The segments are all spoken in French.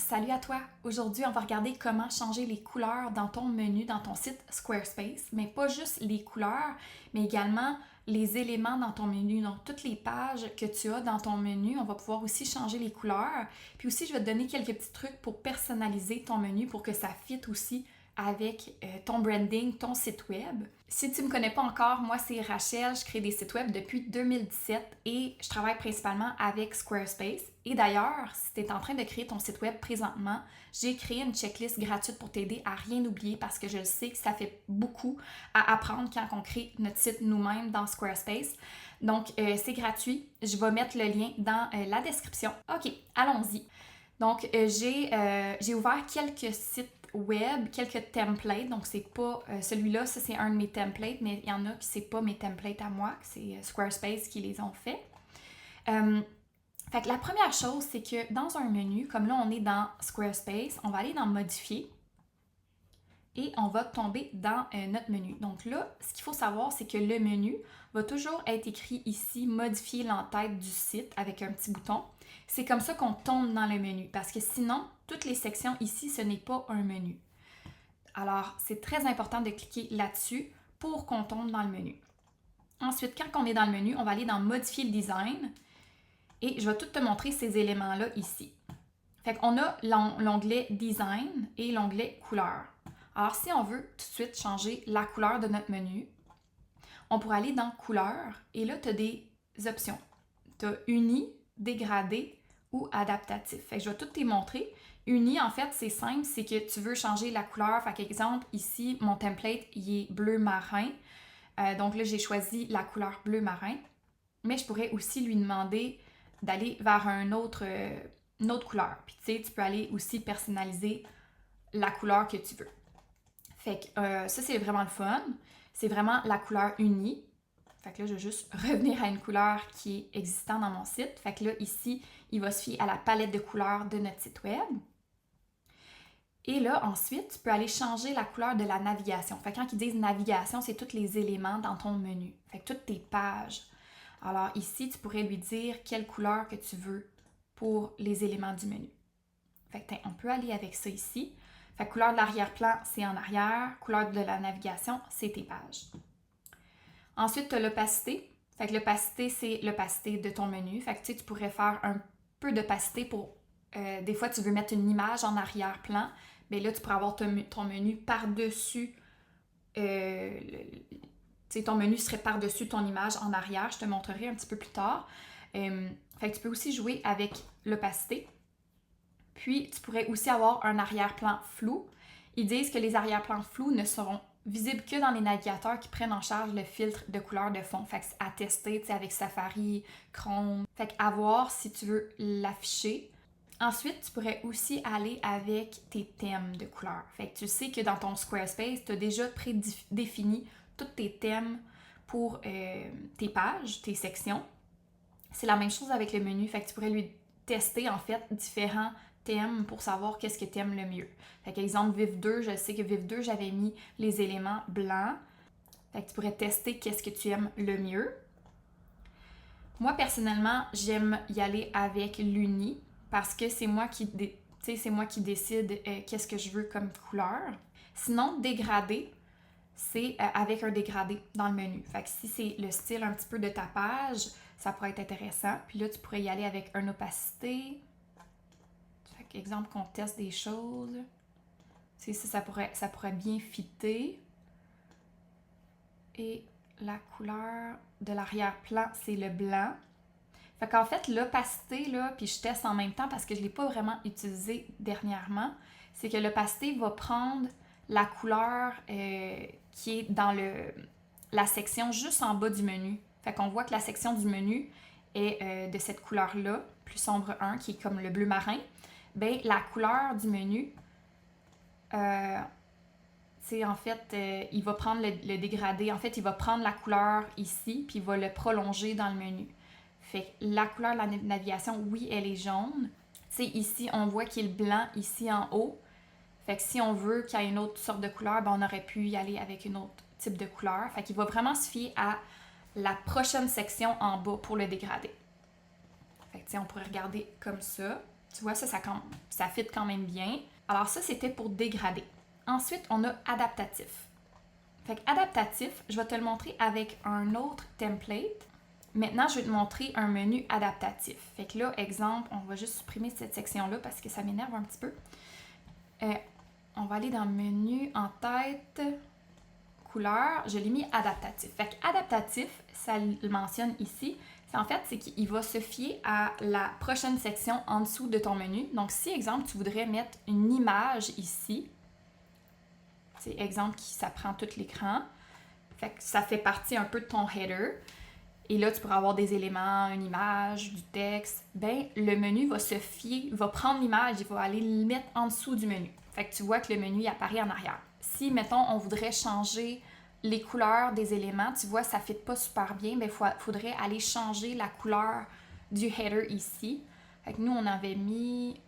Salut à toi! Aujourd'hui, on va regarder comment changer les couleurs dans ton menu, dans ton site Squarespace, mais pas juste les couleurs, mais également les éléments dans ton menu. Donc, toutes les pages que tu as dans ton menu, on va pouvoir aussi changer les couleurs. Puis aussi, je vais te donner quelques petits trucs pour personnaliser ton menu pour que ça fitte aussi avec ton branding, ton site web. Si tu ne me connais pas encore, moi c'est Rachel, je crée des sites web depuis 2017 et je travaille principalement avec Squarespace. Et d'ailleurs, si tu es en train de créer ton site web présentement, j'ai créé une checklist gratuite pour t'aider à rien oublier parce que je sais que ça fait beaucoup à apprendre quand on crée notre site nous-mêmes dans Squarespace. Donc, c'est gratuit. Je vais mettre le lien dans la description. OK, allons-y. Donc, j'ai ouvert quelques sites web, quelques templates. Donc, c'est pas celui-là, ça c'est un de mes templates, mais il y en a qui c'est pas mes templates à moi, que c'est Squarespace qui les ont fait. Fait que la première chose, c'est que dans un menu, comme là on est dans Squarespace, on va aller dans Modifier et on va tomber dans notre menu. Donc là, ce qu'il faut savoir, c'est que le menu va toujours être écrit ici, modifier l'entête du site avec un petit bouton. C'est comme ça qu'on tombe dans le menu parce que sinon, toutes les sections ici, ce n'est pas un menu. Alors, c'est très important de cliquer là-dessus pour qu'on tombe dans le menu. Ensuite, quand on est dans le menu, on va aller dans Modifier le design et je vais tout te montrer ces éléments-là ici. Fait qu'on a l'onglet Design et l'onglet Couleur. Alors, si on veut tout de suite changer la couleur de notre menu, on pourrait aller dans Couleur et là, tu as des options. Tu as Uni, Dégradé ou Adaptatif. Fait que je vais tout te montrer. Uni, en fait, c'est simple, c'est que tu veux changer la couleur. Fait qu'exemple, ici, mon template, il est bleu marin. Donc là, j'ai choisi la couleur bleu marin. Mais je pourrais aussi lui demander d'aller vers une autre couleur. Puis tu sais, tu peux aller aussi personnaliser la couleur que tu veux. Fait que ça, c'est vraiment le fun. C'est vraiment la couleur unie. Fait que là, je vais juste revenir à une couleur qui est existante dans mon site. Fait que là, ici, il va se fier à la palette de couleurs de notre site web. Et là, ensuite, tu peux aller changer la couleur de la navigation. Fait que quand ils disent navigation, c'est tous les éléments dans ton menu. Fait que toutes tes pages. Alors ici, tu pourrais lui dire quelle couleur que tu veux pour les éléments du menu. Fait que on peut aller avec ça ici. Fait que couleur de l'arrière-plan, c'est en arrière. Couleur de la navigation, c'est tes pages. Ensuite, tu as l'opacité. Fait que l'opacité, c'est l'opacité de ton menu. Fait que tu pourrais faire un peu d'opacité pour... des fois, tu veux mettre une image en arrière-plan. Mais là, tu pourrais avoir ton menu par-dessus... ton menu serait par-dessus ton image en arrière. Je te montrerai un petit peu plus tard. Fait que tu peux aussi jouer avec l'opacité. Puis, tu pourrais aussi avoir un arrière-plan flou. Ils disent que les arrière-plans flous ne seront visibles que dans les navigateurs qui prennent en charge le filtre de couleur de fond. Fait que c'est à tester avec Safari, Chrome. Fait qu'à voir si tu veux l'afficher. Ensuite, tu pourrais aussi aller avec tes thèmes de couleurs. Fait que tu sais que dans ton Squarespace, tu as déjà prédéfini tous tes thèmes pour tes pages, tes sections. C'est la même chose avec le menu. Fait que tu pourrais lui tester en fait différents thèmes pour savoir qu'est-ce que tu aimes le mieux. Fait qu'exemple, Viv 2, je sais que Viv 2, j'avais mis les éléments blancs. Fait que tu pourrais tester qu'est-ce que tu aimes le mieux. Moi, personnellement, j'aime y aller avec l'uni parce que c'est moi qui décide qu'est-ce que je veux comme couleur. Sinon, dégradé, c'est avec un dégradé dans le menu. Fait que si c'est le style un petit peu de ta page, ça pourrait être intéressant. Puis là, tu pourrais y aller avec une opacité. Fait qu'exemple qu'on teste des choses. Tu sais, ça pourrait bien fitter. Et la couleur de l'arrière-plan, c'est le blanc. Fait qu'en fait, l'opacité, là, puis je teste en même temps parce que je ne l'ai pas vraiment utilisé dernièrement, c'est que l'opacité va prendre la couleur qui est dans la section juste en bas du menu. Fait qu'on voit que la section du menu est de cette couleur-là, plus sombre 1, qui est comme le bleu marin. Bien, la couleur du menu, en fait, il va prendre le dégradé. En fait, il va prendre la couleur ici, puis il va le prolonger dans le menu. Fait que la couleur de la navigation, oui, elle est jaune. Tu sais, ici, on voit qu'il est blanc ici en haut. Fait que si on veut qu'il y ait une autre sorte de couleur, ben on aurait pu y aller avec une autre type de couleur. Fait qu'il va vraiment se fier à la prochaine section en bas pour le dégrader. Fait que tu sais, on pourrait regarder comme ça. Tu vois, ça fit quand même bien. Alors ça, c'était pour dégrader. Ensuite, on a adaptatif. Fait que adaptatif, je vais te le montrer avec un autre template. Maintenant, je vais te montrer un menu adaptatif. Fait que là, exemple, on va juste supprimer cette section-là parce que ça m'énerve un petit peu. On va aller dans le menu en tête, couleur, je l'ai mis adaptatif. Fait que adaptatif, ça le mentionne ici, c'est qu'il va se fier à la prochaine section en dessous de ton menu. Donc si, exemple, tu voudrais mettre une image ici, c'est exemple ça prend tout l'écran, fait que ça fait partie un peu de ton header. Et là, tu pourras avoir des éléments, une image, du texte. Ben, le menu va se fier, va prendre l'image, il va aller le mettre en dessous du menu. Fait que tu vois que le menu il apparaît en arrière. Si, mettons, on voudrait changer les couleurs des éléments, tu vois, ça ne fit pas super bien, ben, faudrait aller changer la couleur du header ici. Fait que nous, on avait mis,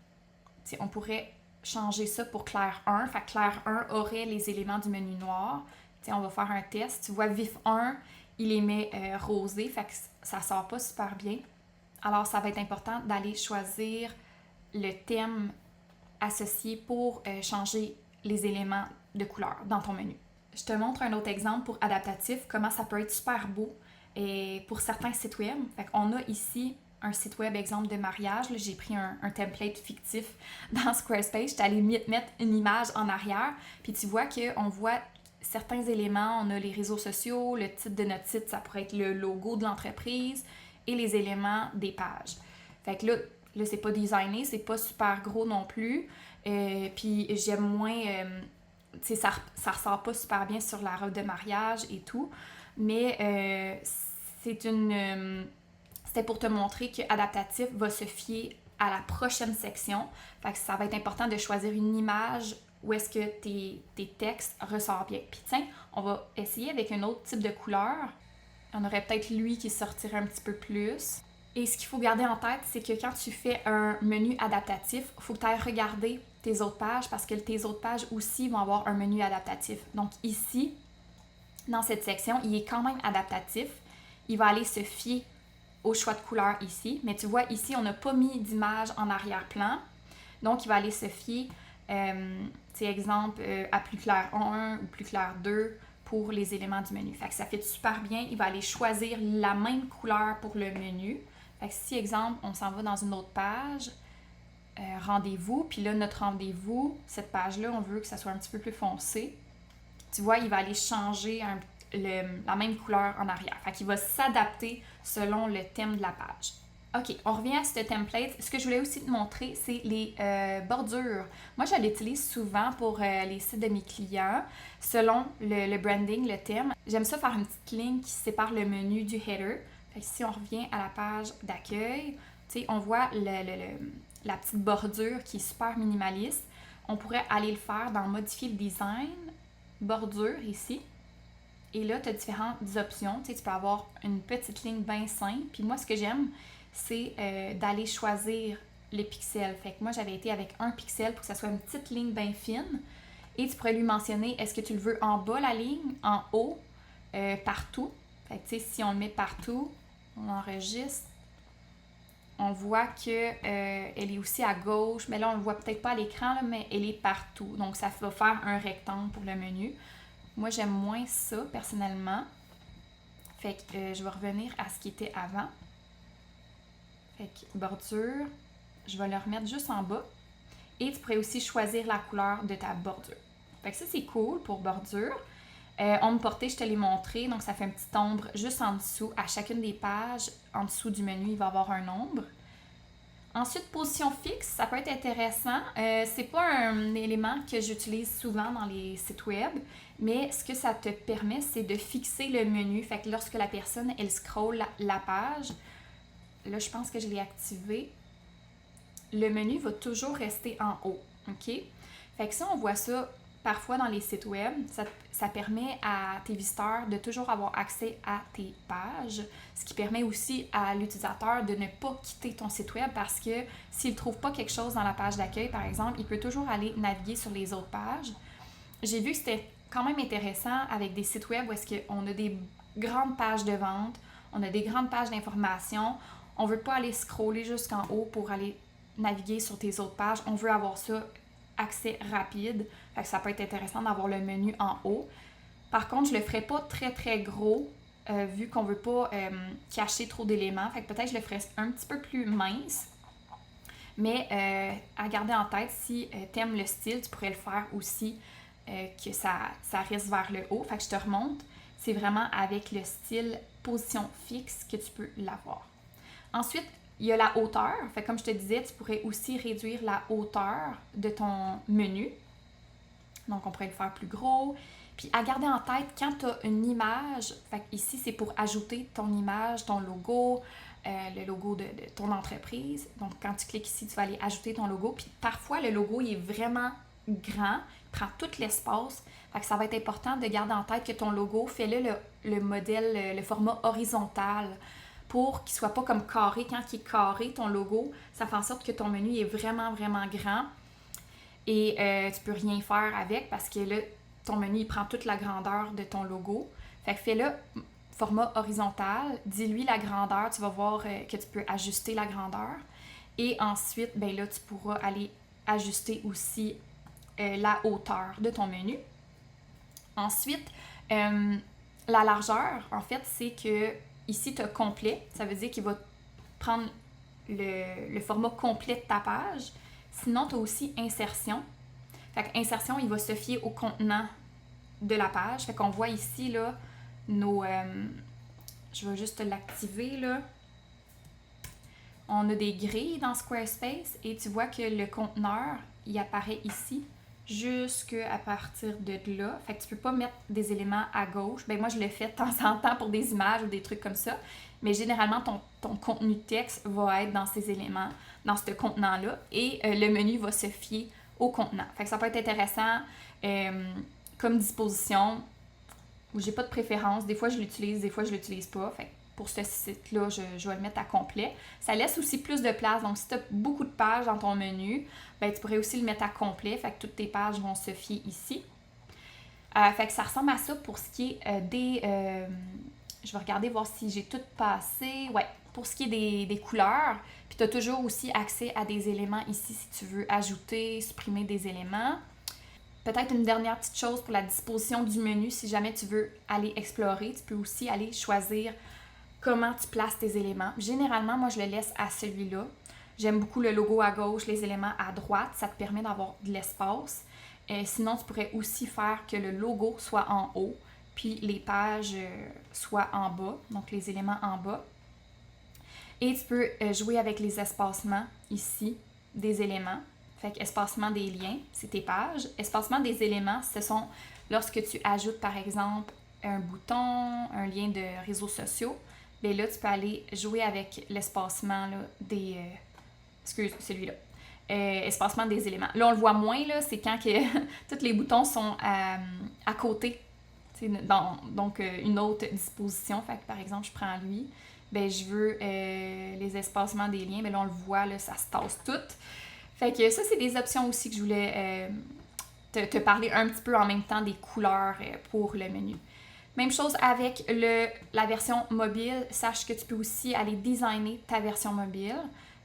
on pourrait changer ça pour clair 1. Fait que clair 1 aurait les éléments du menu noir. On va faire un test. Tu vois, vif 1, il les met rosés, fait que ça sort pas super bien. Alors, ça va être important d'aller choisir le thème associé pour changer les éléments de couleur dans ton menu. Je te montre un autre exemple pour adaptatif, comment ça peut être super beau et pour certains sites web. Fait qu'on a ici un site web exemple de mariage. Là, j'ai pris un template fictif dans Squarespace. J'étais allée mettre une image en arrière, puis tu vois qu'on voit certains éléments, on a les réseaux sociaux, le titre de notre site, ça pourrait être le logo de l'entreprise et les éléments des pages. Fait que là c'est pas designé, c'est pas super gros non plus. Puis j'aime moins, tu sais, ça ressort pas super bien sur la robe de mariage et tout. Mais c'était pour te montrer que Adaptatif va se fier à la prochaine section. Fait que ça va être important de choisir une image où est-ce que tes textes ressortent bien. Puis tiens, on va essayer avec un autre type de couleur. On aurait peut-être lui qui sortirait un petit peu plus. Et ce qu'il faut garder en tête, c'est que quand tu fais un menu adaptatif, il faut que tu ailles regarder tes autres pages parce que tes autres pages aussi vont avoir un menu adaptatif. Donc ici, dans cette section, il est quand même adaptatif. Il va aller se fier au choix de couleur ici. Mais tu vois, ici, on n'a pas mis d'image en arrière-plan. Donc, il va aller se fier exemple, à plus clair 1 ou plus clair 2 pour les éléments du menu. Fait que ça fait super bien. Il va aller choisir la même couleur pour le menu. Fait que si, exemple, on s'en va dans une autre page, rendez-vous, puis là, notre rendez-vous, cette page-là, on veut que ça soit un petit peu plus foncé. Tu vois, il va aller changer la même couleur en arrière. Fait qu'il va s'adapter selon le thème de la page. OK, on revient à ce template. Ce que je voulais aussi te montrer, c'est les bordures. Moi, je l'utilise souvent pour les sites de mes clients, selon le branding, le thème. J'aime ça faire une petite ligne qui sépare le menu du header. Fait que si on revient à la page d'accueil, tu sais, on voit la petite bordure qui est super minimaliste. On pourrait aller le faire dans modifier le design, bordure ici. Et là, tu as différentes options. Tu sais, tu peux avoir une petite ligne bien simple. Puis moi, ce que j'aime, c'est d'aller choisir les pixels. Fait que moi, j'avais été avec 1 pixel pour que ça soit une petite ligne bien fine. Et tu pourrais lui mentionner, est-ce que tu le veux en bas la ligne, en haut, partout. Fait que tu sais, si on le met partout, on enregistre. On voit qu'elle est aussi à gauche. Mais là, on ne le voit peut-être pas à l'écran, là, mais elle est partout. Donc, ça va faire un rectangle pour le menu. Moi, j'aime moins ça, personnellement. Fait que je vais revenir à ce qui était avant. Fait que bordure, je vais le remettre juste en bas. Et tu pourrais aussi choisir la couleur de ta bordure. Fait que ça, c'est cool pour bordure. Ombre portée, je te l'ai montré. Donc, ça fait une petite ombre juste en dessous. À chacune des pages, en dessous du menu, il va y avoir un ombre. Ensuite, position fixe, ça peut être intéressant. C'est pas un élément que j'utilise souvent dans les sites web, mais ce que ça te permet, c'est de fixer le menu. Fait que lorsque la personne, elle scrolle la page, là, je pense que je l'ai activé, le menu va toujours rester en haut, OK? Fait que ça, on voit ça parfois dans les sites web. Ça permet à tes visiteurs de toujours avoir accès à tes pages, ce qui permet aussi à l'utilisateur de ne pas quitter ton site web parce que s'il ne trouve pas quelque chose dans la page d'accueil, par exemple, il peut toujours aller naviguer sur les autres pages. J'ai vu que c'était quand même intéressant avec des sites web où est-ce qu'on a des grandes pages de vente, on a des grandes pages d'information. On ne veut pas aller scroller jusqu'en haut pour aller naviguer sur tes autres pages. On veut avoir ça accès rapide. Fait que ça peut être intéressant d'avoir le menu en haut. Par contre, je le ferai pas très très gros vu qu'on veut pas cacher trop d'éléments. Fait que peut-être je le ferai un petit peu plus mince. Mais à garder en tête, si tu aimes le style, tu pourrais le faire aussi que ça reste vers le haut. Fait que je te remonte. C'est vraiment avec le style position fixe que tu peux l'avoir. Ensuite, il y a la hauteur. Fait que comme je te disais, tu pourrais aussi réduire la hauteur de ton menu. Donc, on pourrait le faire plus gros. Puis, à garder en tête, quand tu as une image, fait ici, c'est pour ajouter ton image, ton logo, le logo de ton entreprise. Donc, quand tu cliques ici, tu vas aller ajouter ton logo. Puis, parfois, le logo, il est vraiment grand, il prend tout l'espace. Fait que ça va être important de garder en tête que ton logo, fais-le le modèle, le format horizontal pour qu'il ne soit pas comme carré. Quand il est carré, ton logo, ça fait en sorte que ton menu est vraiment, vraiment grand. Et tu peux rien faire avec parce que là, ton menu, il prend toute la grandeur de ton logo. Fait que fais-le format horizontal, dis-lui la grandeur, tu vas voir que tu peux ajuster la grandeur. Et ensuite, ben là, tu pourras aller ajuster aussi la hauteur de ton menu. Ensuite, la largeur, en fait, c'est que ici, tu as complet. Ça veut dire qu'il va prendre le format complet de ta page. Sinon, tu as aussi insertion. Fait que insertion, il va se fier au contenant de la page. Fait qu'on voit ici, là, nos... je vais juste l'activer, là. On a des grilles dans Squarespace et tu vois que le conteneur, il apparaît ici jusqu'à partir de là. Fait que tu peux pas mettre des éléments à gauche. Ben moi, je le fais de temps en temps pour des images ou des trucs comme ça. Mais généralement, ton contenu texte va être dans ces éléments, dans ce contenant-là. Et le menu va se fier au contenant. Fait que ça peut être intéressant comme disposition. J'ai pas de préférence. Des fois, je l'utilise, des fois, je l'utilise pas. Fait que pour ce site-là, je vais le mettre à complet. Ça laisse aussi plus de place. Donc, si tu as beaucoup de pages dans ton menu, ben, tu pourrais aussi le mettre à complet. Fait que toutes tes pages vont se fier ici. Fait que ça ressemble à ça pour ce qui est des... je vais regarder voir si j'ai tout passé. Ouais, pour ce qui est des couleurs. Puis tu as toujours aussi accès à des éléments ici si tu veux ajouter, supprimer des éléments. Peut-être une dernière petite chose pour la disposition du menu. Si jamais tu veux aller explorer, tu peux aussi aller choisir comment tu places tes éléments. Généralement, moi, je le laisse à celui-là. J'aime beaucoup le logo à gauche, les éléments à droite. Ça te permet d'avoir de l'espace. Sinon, tu pourrais aussi faire que le logo soit en haut, puis les pages soient en bas, donc les éléments en bas. Et tu peux jouer avec les espacements ici des éléments. Fait que espacement des liens, c'est tes pages. Espacement des éléments, ce sont lorsque tu ajoutes par exemple un bouton, un lien de réseaux sociaux. Bien là, tu peux aller jouer avec l'espacement là, des... excuse, celui-là. Espacement des éléments. Là, on le voit moins, là, c'est quand que tous les boutons sont à côté. Donc, une autre disposition. Fait que, par exemple, je prends lui. Ben, je veux les espacements des liens. Mais là, on le voit, là, ça se tasse tout. Fait que ça, c'est des options aussi que je voulais te parler un petit peu en même temps des couleurs pour le menu. Même chose avec la version mobile. Sache que tu peux aussi aller designer ta version mobile.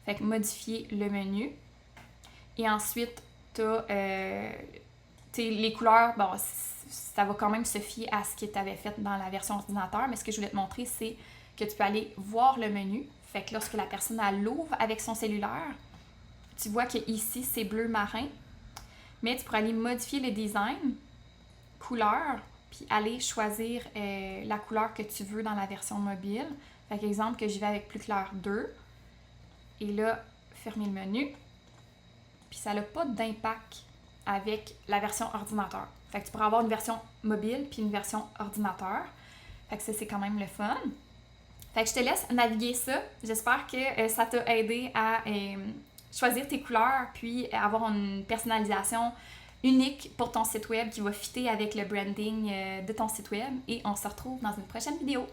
Fait que modifier le menu. Et ensuite, tu as les couleurs. Bon, ça va quand même se fier à ce que tu avais fait dans la version ordinateur. Mais ce que je voulais te montrer, c'est que tu peux aller voir le menu. Fait que lorsque la personne l'ouvre avec son cellulaire, tu vois qu'ici, c'est bleu marin. Mais tu pourrais aller modifier le design, couleur, puis aller choisir la couleur que tu veux dans la version mobile. Fait qu'exemple que j'y vais avec plus clair 2. Et là, fermer le menu. Puis ça n'a pas d'impact avec la version ordinateur. Fait que tu pourras avoir une version mobile puis une version ordinateur. Fait que ça, c'est quand même le fun. Fait que je te laisse naviguer ça. J'espère que ça t'a aidé à choisir tes couleurs puis avoir une personnalisation unique pour ton site web qui va fitter avec le branding de ton site web. Et on se retrouve dans une prochaine vidéo.